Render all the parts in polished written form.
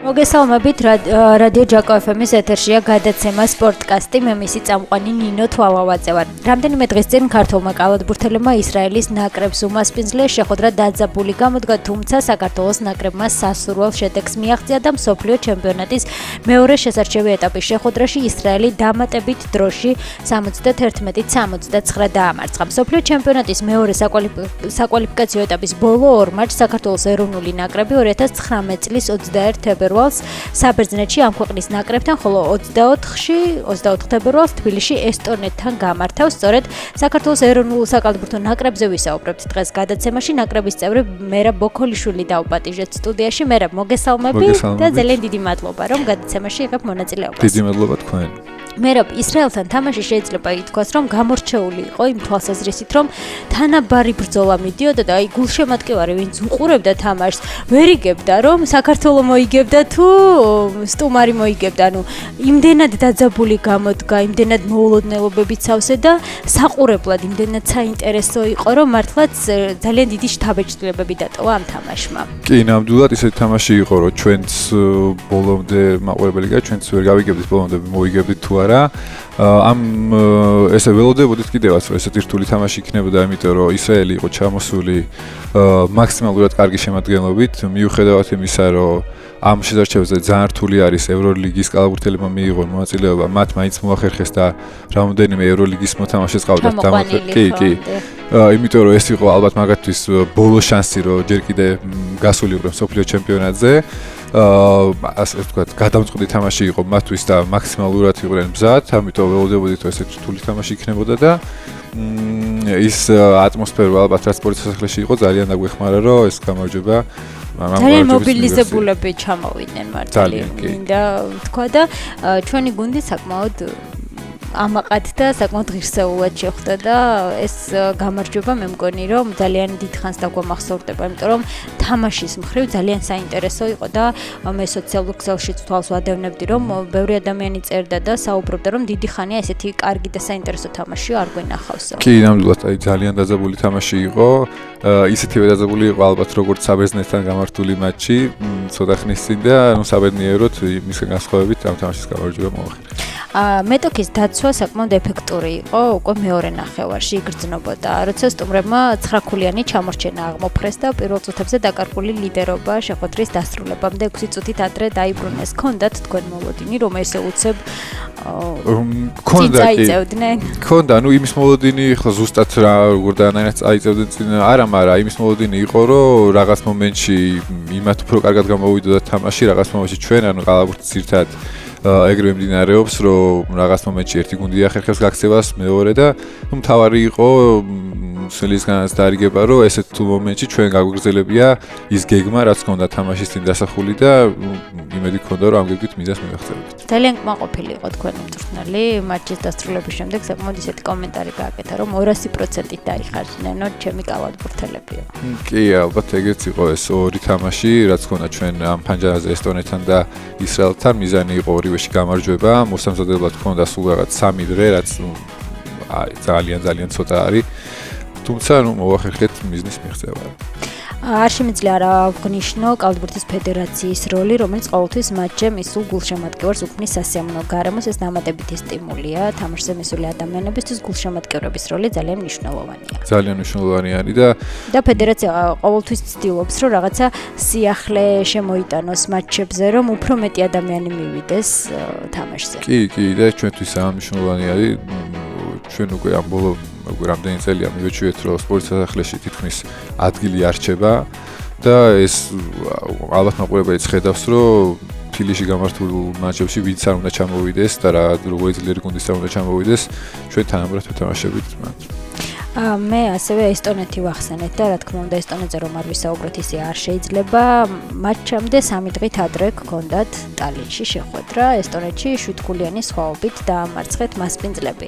მოგესალმებით რადიო ჯაკო FM-ის ეთერშია გადაცემა სპორტკასტი, მე მისი წამყვანი ნინო თვალავაძე ვარ. რამდენიმე დღის წინ ქართულმა კალათბურთელებმა ისრაელის ნაკრებს უმასპინძლეს შეხვედრა დაძაბული გამოდგა, თუმცა საქართველოს ნაკრებმა სასურველ შედეგს მიაღწია და მსოფლიო ჩემპიონატის მეორე შესარჩევი ეტაპის შეხვედრაში ისრაელი დამატებით დროში 71-69 დაამარცხა. მსოფლიო ჩემპიონატის მეორე საკვალიფიკაციო ეტაპის ბოლო ორ მატჩს საქართველოს ეროვნული ნაკრები 2019 წლის 21 თებერვალს საბერძნეთში ამ ქვეყნის ნაკრებთან, ხოლო 24 თებერვალს თბილისში ესტონეთთან გამართავს. სწორედ საქართველოს ეროვნულ საკალათბურთო ნაკრებზე ვისაუბრებთ დღეს გადაცემაში. ნაკრების წევრი მერაბ ბოქოლიშვილი დავუპატიჟეთ სტუდიაში. მერაბ, მოგესალმები და ძალიან დიდი მადლობა, რომ გადაცემაში იღებ მონაწილეობას. დიდი მადლობა თქვენ. მერაბ, ისრაელთან თამაში შეიძლება ითქვას, რომ გამორჩეული იყო იმ თვალსაზრისით, რომ თანაბარი ბრძოლა მიდიოდა და გულშემატკივარი, ვინც უყურებდა თამაშს, ვერ იგებდა, რომ საქართველოს მოიგებდა თუ სტუმარი მოიგებდა. ანუ იმდენად დაძაბული გამოდგა, იმდენად მოულოდნელობებით სავსე და საყურებლად იმდენად საინტერესო იყო, რომ მართლაც ძალიან დიდი შთაბეჭდილებები დატოვა ამ თამაშმა. კი, ნამდვილად ისეთი თამაში იყო, რომ ჩვენც ბოლომდე მაყურებელი გა, ჩვენც ვერ გავიგებდით ბოლომდე მოიგებდით თუ არა. ესე ველოდებოდით კიდევაც, რომ ესეთი რთული თამაში იქნებოდა, იმიტომ რომ ისრაელი იყო ჩამოსული მაქსიმალურად კარგი შემადგენლობით, მიუხედავად იმისა, რომ ამ შესარჩევზე ძალიან რთული არის ევროლიგის კალათბურთელებმა მიიღონ მონაწილეობა, მათ მაინც მოახერხეს და რამოდენიმე ევროლიგის მოთამაშეს ყავდათ კი. იმიტომ რომ ეს იყო ალბათ მაგათთვის ბოლო შანსი, რომ ჯერ კიდე გასულიყვნენ მსოფლიო ჩემპიონატზე. ასე ვთქვათ, გადამწყვეტი თამაში იყო მათთვის და მაქსიმალურად იყვნენ მზად, ამიტომ ველოდებოდით, რომ ესეთი რთული თამაში იქნებოდა და ის ატმოსფერო ალბათ რაც სპორტის სასახლეში იყო, ძალიან დაგვეხმარა, რომ ეს გამარჯვება ძალიან მობილიზებულები ჩამოვიდნენ მართალი მინდა თქვა და ჩვენი გუნდი საკმაოდ ამაყად და საკმაოდ ღირსეულად შეხვდა და ეს გამარჯვება მე მგონი რომ ძალიან დიდხანს დაგვამახსოვრდება, იმიტომ რომ თამაშის მხრივ ძალიან საინტერესო იყო და მე სოციალურ ქსელშიც თვალს ვადევნებდი, რომ ბევრი ადამიანი წერდა და საუბრობდა, რომ დიდი ხანია ესეთი კარგი და საინტერესო თამაში არ გვენახავსო. კი, ნამდვილად, ძალიან დაძაბული თამაში იყო. ისეთივე დაძაბული იყო ალბათ როგორც საბერძნეთთან გამართული მატჩი ცოტა ხნის წინ და საბედნიეროდ მისგან განსხვავებით ამ თამაშის გამარჯვება მოახერხა. მეტოქის დაცვა საკმაოდ ეფექტური იყო, უკვე მეორე ნახევარში იგრძნობოდა, როცა სტუმრებმა 9 ქულიანი ჩამორჩენა აღმოფხრეს და პირველ წუთებზე დაკარგული ლიდერობა შეხვედრის დასრულებამდე 6 წუთით ადრე დაიბრუნეს. ქონდათ თქვენ მოლოდინი, რომ ესე უცებ ქონდა, ანუ იმის მოლოდინი ხო ზუსტად როგორ დაანაირად წაიწევდნენ წინ არა, მაგრამ იმის მოლოდინი იყო, რომ რაღაც მომენტში იმათ უფრო კარგად გამოვიდოდა თამაში, რაღაც მომენტში ჩვენ, ანუ კალათბურთის ძირთად ეგრევე მიმდინარეობს, რომ რაღაც მომენტში ერთი გუნდი ახერხებს გაქცევას, მეორე და მთავარი იყო სულისგანაც დაარიგება, რომ ესეთ მომენტში ჩვენ გაგვიგრძელებია ის გეგმა, რაც ჰქონდა თამაშის წინ დასახული და იმედი ჰქონდა, რომ ამ გეგმით მიზანს მივაღწევთ. ძალიან კმაყოფილი იყო თქვენი მწვრთნელი, მატჩის დასრულების შემდეგ საკმაოდ ისეთი კომენტარი გააკეთა, რომ 200%-ით დაიხარჯნენო ჩემი კალათბურთელებიო. კი, ალბათ ეგეც იყო ეს ორი თამაში, რაც ჰქონდა ჩვენ ამ ფანჯარაზე ესტონეთთან და ისრაელთან, მიზანი იყო ორივეში გამარჯვება, მოსამზადებლად ჰქონდა სულ რაღაც 3 დღე, რაც ძალიან ცოტა არის. თუმცა მოახერხეთ მიზნის მიღწევა. არ შემიძლია არ აღნიშნო კალათბურთის ფედერაციის როლი, რომელიც ყოველთვის მატჩზე მისულ გულშემატკივარს უქმნის სასიამოვნო გარემოს. ეს დამატებითი სტიმულია თამაშზე მისული ადამიანებისთვის. გულშემატკივრების როლი ძალიან მნიშვნელოვანია. ძალიან მნიშვნელოვანი და ფედერაცია ყოველთვის ცდილობს, რომ რაღაცა სიახლე შემოიტანოს მატჩებზე, რომ უფრო მეტი ადამიანი მივიდეს თამაშზე. კი, და ჩვენთვის ამ მნიშვნელოვანი არის. ჩვენ უკვე ამ ბოლო რამდენი წელია მივეჩვიეთ, რომ სპორტის სასახლეში თითქმის ადგილი არ რჩება და ეს ალბათ მაყურებელიც ხედავს, რომ თბილისში გამართულ მატჩებში ვინც არ უნდა ჩამოვიდეს და როგორი ძლიერი გუნდის არ უნდა ჩამოვიდეს, ჩვენ თანაბრად ვეთამაშებით მათ. მე ასევე ესტონეთი ვახსენეთ და რა თქმა უნდა ესტონეთზე რომ არ ვისაუბროთ ისე არ შეიძლება. მატჩამდე 3 დღით ადრე გქონდათ ტალინში შეხვედრა, ესტონეთში 7 ქულიანი სხვაობით დაამარცხეთ მასპინძლები.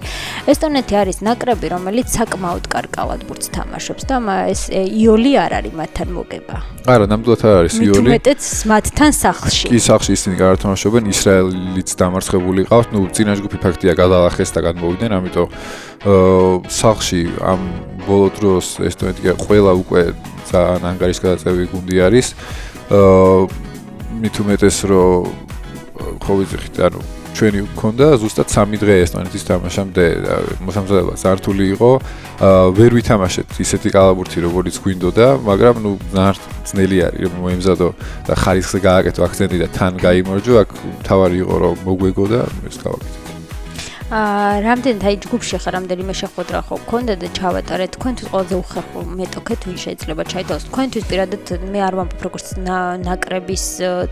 ესტონეთი არის ნაკრები, რომელიც საკმაოდ კარგ კალათბურთს თამაშობს და ეს იოლი არ არის მათთან მოგება. არა, ნამდვილად არ არის იოლი. მეტიც მათთან სახლში. კი, სახლში ისინი კარგად თამაშობენ, ისრაელიც დამარცხებული ყავთ, წინა ჯგუფი ფაქტია გადაახეს და გადმოვიდნენ, ამიტომ სახლში ამ ბოლო დროს ესტონეთი ყველა უკვე ძალიან ანგარიშგადაწევი გუნდი არის. მით უმეტეს რომ ხო ვიცით ანუ ჩვენი გქონდა ზუსტად 3 დღე ესტონეთის თამაშამდე მოსამზადება ზართული იყო ვერ ვითამაშეთ ისეთი კალათბურთი როგორც გვინდოდა მაგრამ ნუ ძნელი არის რომ მოემზადო და ხარისხზე გააკეთო აქცენტი და თან გაიმარჯვო აქ თავარი იყო რომ მოგვეგო და ეს გავაკეთე რამდენად აი ჯგუფში ხარ რამდენიმე შეხვედრა ხო გქონდა და ჩავატარეთ თქვენთვის ყველაზე უხერხულ მეტოქეთ ვინ შეიძლება ჩაითვალოს თქვენთვის პირადად მე არ ვამბობ როგორც ნაკრების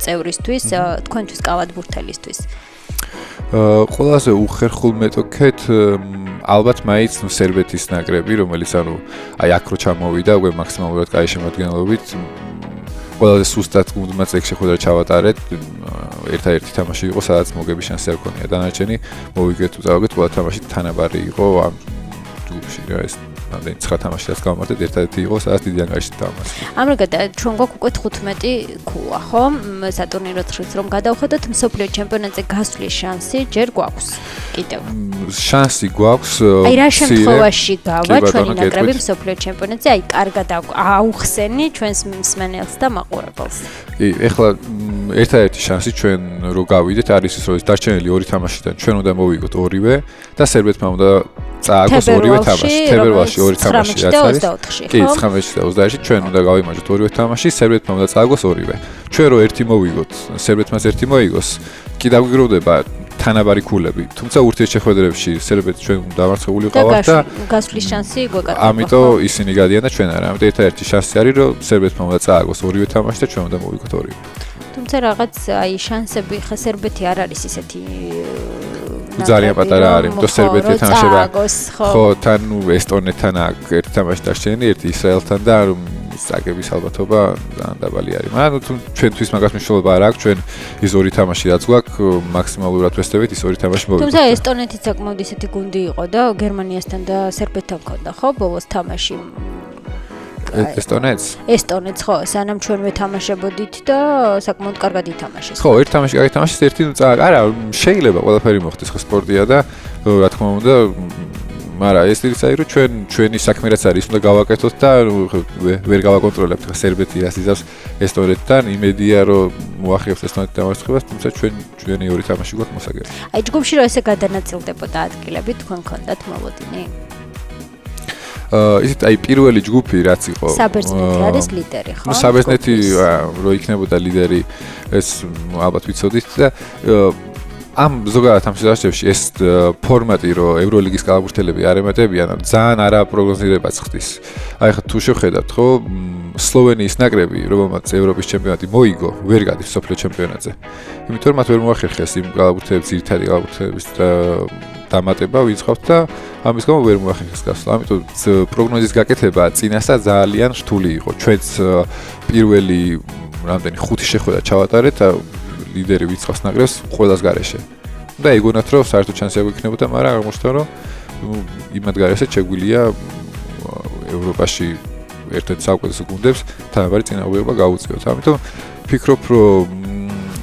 წევრისთვის თქვენთვის კალათბურთელისთვის ყველაზე უხერხულ მეტოქეთ ალბათ მაინც სერბეთის ნაკრები რომელიც ანუ აი აქ რო ჩამოვიდა უკვე მაქსიმალურად კაი შემადგენლობით ყველაზე სუსტად გუნდმაც ეგ შეხვედრა ჩავატარეთ ერთადერთი თამაში იყო სადაც მოგების შანსი არ ქონია დანარჩენი მოვიგეთ უწავაგეთ ყველა თამაში თანაბარი იყო ამ ჯგუფში რა ეს რამდენი 9 თამაშიც გავმართეთ ერთადერთი იყო სადაც დიდი ანგარიშით დავამარცხეთ ამრიგად ჩვენ გვაქვს უკვე 15 ქულა ხო სატურნირო წრეს რომ გადავხედოთ მსოფლიო ჩემპიონატზე გასვლის შანსი ჯერ გვაქვს კიდევ შანსი გვაქვს აი რა შემთხვევაში გავა ჩვენი ნაკრები მსოფლიო ჩემპიონატზე აი კარგად აუხსენი ჩვენს მსმენელს და მაყურებელს კი ეხლა ერთადერთი შანსი ჩვენ რო გავიდეთ არის ის რომ დარჩენილი 2 თამაშიდან ჩვენ უნდა მოვიგოთ ორივე და სერბეთმა უნდა წააგოს ორივე თამაში თებერვალში 2 თამაში რაც არის კი 19-ში და 21-ში ჩვენ უნდა გავიმარჯვოთ ორივე თამაში სერბეთმა უნდა წააგოს ორივე ჩვენ რო ერთი მოვიგოთ სერბეთმაც ერთი მოიგოს კი დაგვიგროვდება თანაბარი ქულები თუმცა ურთიერთშეხვედრებში სერბეთი ჩვენ დამარცხებული ყავართ და გასვლის შანსი გვეკარგება ამიტომ ისინი გადიან და ჩვენ არა ამიტომ ერთადერთი შანსი არის რომ სერბეთმა უნდა წააგოს ორივე თამაში და ჩვენ უნდა მოვიგოთ ორივე თუმცა რაღაც აი შანსები ხა სერბეთი არ არის ისეთი ძალიან პატარა არის, იმიტომ სერბეთი ეთამაშება. ხო, თან ესტონეთთან აქ ერთი თამაში დარჩენილი, ერთი ისრაელთან და საკების ალბათობა ძალიან დაბალი არის. მაგრამ ჩვენთვის მაგას მნიშვნელობა არ აქვს, ჩვენ ის ორი თამაში რაც გვაქვს, მაქსიმალურად ვესწრებით ის ორი თამაში მოვიგოთ. თუმცა ესტონეთიც საკმაოდ ისეთი გუნდი იყო და გერმანიასთან და სერბეთთან ჰქონდა, ხო, ბოლოს თამაში. ესტონეთს ხო, სანამ ჩვენ ვეთამაშებოდით და საკმაოდ კარგად ითამაშეს. ხო, ერთ თამაში კარგი თამაშის ერთი არა, შეიძლება ყველაფერი მოხდეს ხო სპორტია და რა თქმა უნდა მაგრამ ეს ის არის რომ ჩვენი საქმე რაც არის უნდა გავაკეთოთ და ვერ გავაკონტროლებთ ხა სერბეთი რას იზავს ესტონეთთან იმედია რომ მოახერხებს ესტონეთის დამარცხებას თუმცა ჩვენი ორი თამაში გვაქვს მოსაგები. აი ჯგუფში რომ ესე გადანაწილდებოდა ადგილები თქვენ გქონდათ მოლოდინი? ისეთ აი პირველი ჯგუფი რაც იყო საბერძნეთი არის ლიდერი ხო? საბერძნეთი რო იქნებოდა ლიდერი ეს ალბათ ვიცოდით და ამ ზოგადად ამ სიტუაციებში ეს ფორმატი რომ ევროლიგის კალათბურთელები არ ემატებიან ძალიან არაპროგნოზირებაც ხდის. აი ხა თუ შევხედავთ ხო სლოვენიის ნაკრები რომელმაც ევროპის ჩემპიონატი მოიგო ვერ გადის სოფლიო ჩემპიონატზე. იმიტომ რომ მათ ვერ მოახერხეს იმ კალათბურთელების ძირითადი კალათბურთელების დამატება ვინც ხავთ და ამის გამო ვერ მოახერხეს გასვლა. ამიტომ პროგნოზის გაკეთება წინასწარ ძალიან რთული იყო. ჩვენც პირველი რამდენი 5 შეხვედრა ჩავატარეთ ლიდერი ვიწყავს ნაკრებს ყველას გარეშე. და ეგონათ რომ საერთოდ შანსი აგვიქნებოდა, მაგრამ აღმოჩნდა რომ იმად გარეშეც შეგვიძლია ევროპაში ერთ-ერთ საუკეთესო გუნდებს თანაბარი წინააღმდეგობა გაუწიოთ. ამიტომ ვფიქრობ რომ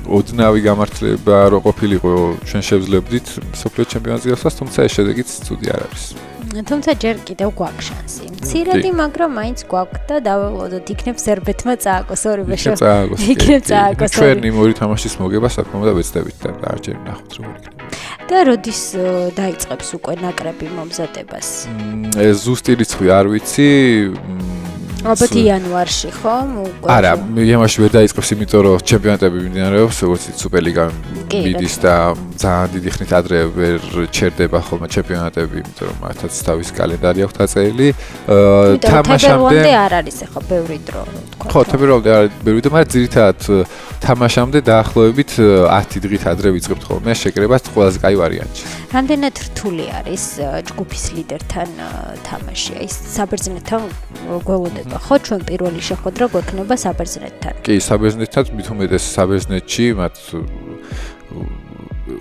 ოდნავი გამართლება რო ყოფილიყო ჩვენ შევძლებდით სოფლიო ჩემპიონატზე გასვლას, თუმცა ეს შედეგიც ცუდი არ არის. თუმცა ჯერ კიდევ გვაქვს შანსი. მცირედი, მაგრამ მაინც გვაქვს და დაველოდოთ იქნებ სერბეთმა წააგოს ორივე შეხვედრა. იქნებ წააგოს. ჩვენ იმ ორი თამაშის მოგება საკმაოდ ვეცდებით და არჩევ ნახოთ როგორ იქნება. და როდის დაიწყებს უკვე ნაკრები მომზადებას? ეს ზუსტი რიცხვი არ ვიცი. ალბათ იანვარში ხო? არა, იანვარში ვერ დაიწყებს, იმიტომ რომ ჩემპიონატები მიმდინარეობს, როგორც სუპერლიგა მიდის და ძალიან დიდი ხნით ადრე ვერ ჩერდება ხოლმე ჩემპიონატები, იმიტომ რომ მათაც თავის კალენდარი აქვს დაწერილი. თამაშამდე არ არის ახლა ბევრი დრო, თქვა. ხო, თებერვალამდე არ არის ბევრი დრო, მაგრამ ძირითადად თამაშამდე დაახლოებით 10 დღით ადრე ვიწყებთ ხოლმე შეკრებას ყველაზე კაი ვარიანტი. რამდენად რთული არის ჯგუფის ლიდერთან თამაში? აი საბერძნეთთან გველოდება ხო ჩვენ პირველი შეხვედრა გვექნება საბერძნეთთან. კი, საბერძნეთთან მით უმეტეს საბერძნეთში მათ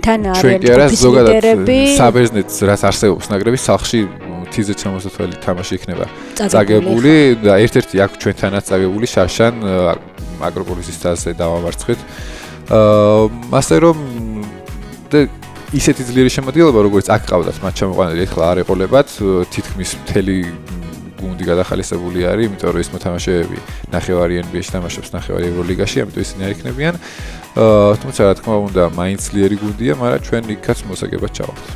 თან არიან ჯგუფის ლიდერები. საბერძნეთს რაც არსებობს ნაკრების სახლში 10-60 თამაში იქნება წაგებული და ერთ-ერთი აქ ჩვენთანაც წაგებული შარშან აკროპოლისის თასზე დავამარცხეთ. ასე რომ ისეთი ძლიერი შემოდგენილობა როგორც აქ ყავდათ მათ ჩამოყვანილი ეხლა არ ეყოლებათ თითქმის მთელი გუნდი გადახალისებული არის, იმიტომ რომ ის მოთამაშეები ნახევარი NBA-ში თამაშობს, ნახევარი ევროლიგაში, ამიტომ ისინი არ იქნებიან. თუმცა რა თქმა უნდა, მაინც ძლიერი გუნდია, მაგრამ ჩვენ იქაც მოსაგებად ჩავართ.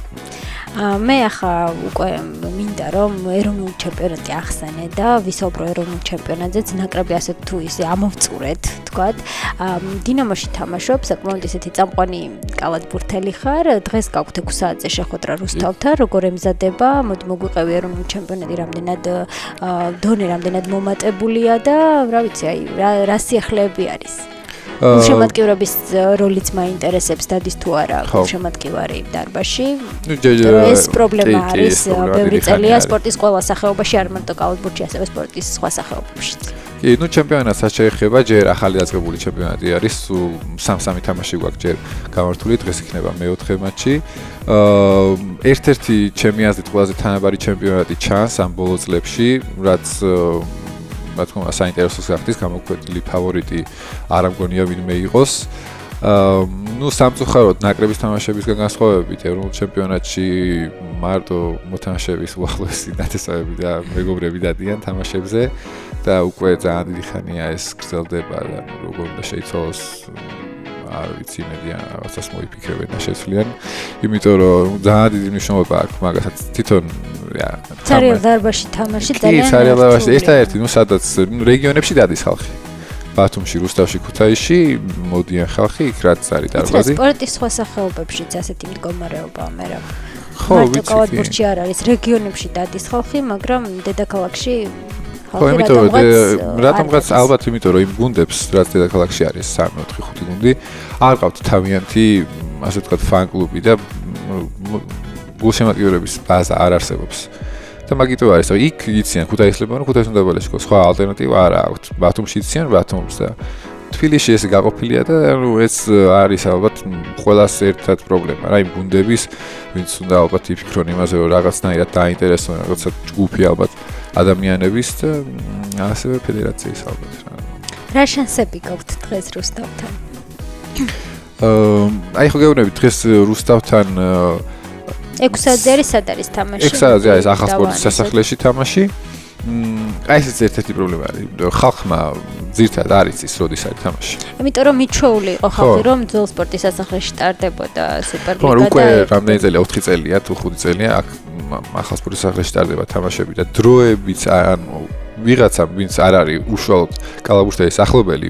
მე ახლა უკვე მინდა რომ ეროვნული ჩემპიონატი ახსენე და ვისაუბრო ეროვნულ ჩემპიონატზეც ნაკრები ასე თუ ისე ამოვწურეთ, თქვათ. დინამოში თამაშობ, საკმაოდ ისეთი წამყვანი კალათბურთელი ხარ. დღეს გაგვთ 6 საათზე შეხვედრა რუსთავთან, როგორ ემზადება, მოდი მოგვიყევი ეროვნული ჩემპიონატი, რამდენად დონე რამდენად მომატებულია და რა ვიცი, აი რა სიახლეები არის. გულშემატკივრების როლიც მაინტერესებს, დადის თუ არა გულშემატკივარი დარბაზში. ეს პრობლემა არის ბევრი წელია სპორტის ყველა სახეობაში, არ მარტო კალათბურთში, ასევე სპორტის სხვა სახეობებშიც. კი, ჩემპიონატსაც შეეხება, ჯერ ახალი დაწყებული ჩემპიონატი არის, 3 თამაში გვაქვს ჯერ გამართული, დღეს იქნება მე-4 მატჩი. ერთ-ერთი ჩემი აზრით ყველაზე თანაბარი ჩემპიონატი ჩანს ამ ბოლო წლებში, რაც რა თქმა უნდა საინტერესოს გახდის, გამოკვეთილი ფავორიტი არ ამგონია ვინმე იყოს. სამწუხაროდ ნაკრების თამაშებისგან განსხვავებით ეროვნულ ჩემპიონატში მარტო მოთამაშეების უახლოესი ნათესავები და მეგობრები დადიან თამაშებზე და უკვე ძალიან დიდი ხანია ეს გრძელდება და როგორ უნდა შეიცვალოს არ ვიცი, იმედია რაღაცას მოიფიქრებენ და შეცვლიან, იმიტომ რომ ძალიან დიდი მნიშვნელობა აქვს მაგასაც თვითონ ცარიელ დარბაზში თამაში ძალიან კი, ცარიელ დარბაზში ერთადერთი, სადაც რეგიონებში დადის ხალხი. ბათუმში, რუსთავში, ქუთაისში მოდიან ხალხი, იქ რაც არის დარბაზი. სპორტის სხვა სახეობებშიც ასეთი მდგომარეობაა, მერაბ. ხო, ვიცი. კალათბურთში არ არის, რეგიონებში დადის ხალხი, მაგრამ დედაქალაქში ხო, იმიტომ რატომღაც ალბათ იმიტომ რომ იმ გუნდებს, რაც დედაქალაქში არის 3, 4, 5 გუნდი, არ ყავთ თავიანთი, ასე ვთქვათ, ფან-კლუბი და გულშემატკივრების ბაზა არ არსებობს. და მაგიტო არის, რომ იქ იციან ქუთაისლებმა, რომ ქუთაისში უნდა ბალეშკო, სხვა ალტერნატივა არ აქვს. ბათუმში იციან ბათუმს და თბილისში ეს გაყოფილია და ეს არის ალბათ ყველას ერთად პრობლემა. რა იმ გუნდების, ვინც უნდა ალბათ იფიქრონ იმაზე, რომ რაღაცნაირად დაინტერესონ, რაღაცა ჯგუფი ალბათ ადამიანების და ასევე ფედერაციის ალბათ რა. რა შანსები გაქვთ დღეს რუსთავთან? აი ხო გეუბნები დღეს რუსთავთან 6 საათზე არის სად არის თამაში? 6 საათზე არის ახალ სპორტის სასახლეში თამაში. აი ეს ერთ-ერთი პრობლემა არის, ხალხმა ძირთად არ იცის როდის არის თამაში. იმიტომ რომ მიჩვეული იყო ხალხი, რომ ძველ სპორტის სასახლეში ტარდებოდა სუპერლიგა და უკვე რამდენი წელია, 4 წელია თუ 5 წელია აქ ახალ სპორტის სასახლეში ტარდება თამაშები და დროებიც ანუ ვიღაცამ ვინც არ არის უშუალოდ კალათბურთელის ახლობელი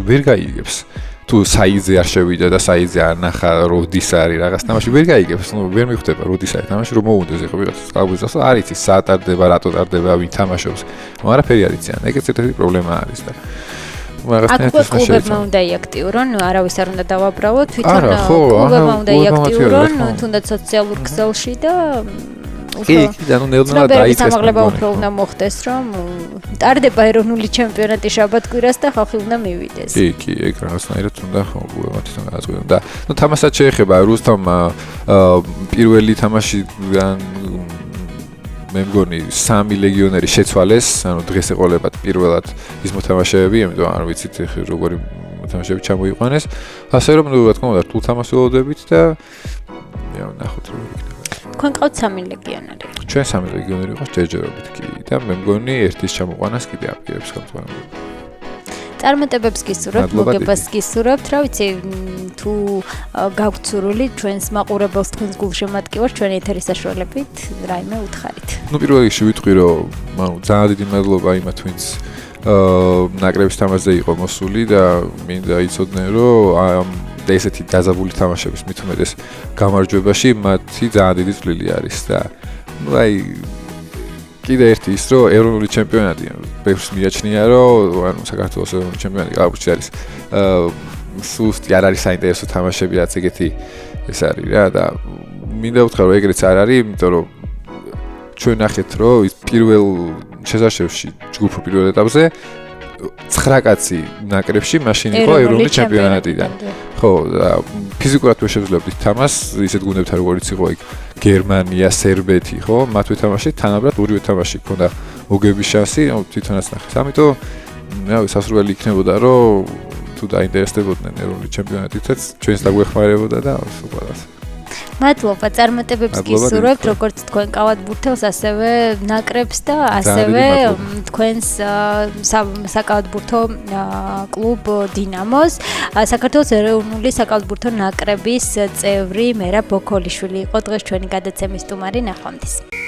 ვერ გაიგებს თუ საიძე არ შევიდა და საიძე არ ნახა როდის არის რაღაც თამაში ვერ გაიგებს, ვერ მიხვდება როდის არის თამაში, რომ მოუნდეს ეხლა ვიღაცას კალათბურთს არ იცის საათ ტარდება, რატო ტარდება, ვინ თამაშობს, არაფერი არ იციან. ეგეც ერთ-ერთი პრობლემა არის და აქ კლუბებმა უნდა იაქტიურონ, არავის არ უნდა დავაბრალოთ, თვითონ კლუბებმა უნდა იაქტიურონ, თუნდაც სოციალურ ქსელში და კი, და ნუ ნელ-ნელა დაიწყეს. სამაღლება უფრო უნდა მოხდეს, რომ ტარდება ეროვნული ჩემპიონატი შაბათ-კვირას და ხალხი უნდა მივიდეს. კი, ეგ რაღაცნაირად უნდა ხომ თვითონ გადაწყვეტონ და ნუ თამასაც შეეხება რუსთავმა პირველი თამაშიდან მე მგონი 3 ლეგიონერი შეცვალეს, ანუ დღეს ეყოლებათ პირველად ის მოთამაშეები, ამიტომ არ ვიცით როგორი მოთამაშეები ჩამოიყვანეს. ასე რომ ნუ რა თქმა უნდა რთულ თამაშს ველოდებით და ნახოთ როგორ იქნება. თქვენ ყავთ 3 ლეგიონერი. ჩვენ 3 ლეგიონერი ვიყავს ჯერჯერობით კი და მე მგონი ერთის ჩამოყვანას კიდე აპირებს ხელმძღვანელი. წარმატებებს გისურვებთ, მოგებას გისურვებთ, რა ვიცი, თუ გაგვთ სურვილი ჩვენს მაყურებელს თქვენს გულშემატკივარს ჩვენი ეთერის საშუალებით რაიმე უთხარით. ნუ პირველ რიგში ვიტყვი რომ ძალიან დიდი მადლობა იმათ ვინც ნაკრების თამაშზე იყო მოსული და მინდა იცოდნენ რომ და ესეთი დაზაბული თამაშების მით უმეტეს გამარჯვებაში მათი ძალიან დიდი წვლილი არის და აი კიდე ერთი ის რომ ეროვნული ჩემპიონატი ბევრს მიაჩნია რომ ანუ საქართველოს ეროვნული ჩემპიონატი კალათბურთში არის სუსტი არ არის საინტერესო თამაშები რაც ეგეთი ეს არის რა და მინდა უთხრა რომ ეგრეც არ არის იმიტომ რომ ჩვენ ნახეთ რომ ის პირველ შესაძლებლობაში ჯგუფურ პირველ ეტაპზე 9 კაცი ნაკრებში მაშინ იყო ეროვნული ჩემპიონატიდან. ხო, ფიზიკურად ვერ შევძლებდით თამას, ისეთ გუნდებთან როგორიც იყო იქ გერმანია, სერბეთი, ხო? მათ ვეთამაშეთ, თანაბრად ორივე თამაში ჰქონდა მოგების შანსი, თვითონაც ნახეთ. ამიტომ რავი, სასურველი იქნებოდა, რომ თუ დაინტერესდებოდნენ ეროვნული ჩემპიონატითაც, ჩვენს დაგვეხმარებოდა და ყველას. მადლობა, წარმატებებს გისურვებთ, როგორც თქვენ კალათბურთელს, ასევე ნაკრებს და ასევე თქვენს საკალათბურთო კლუბ დინამოს. საქართველოს ეროვნული საკალათბურთო ნაკრების წევრი მერაბ ბოქოლიშვილი იყო დღეს ჩვენი გადაცემის სტუმარი. ნახვამდის.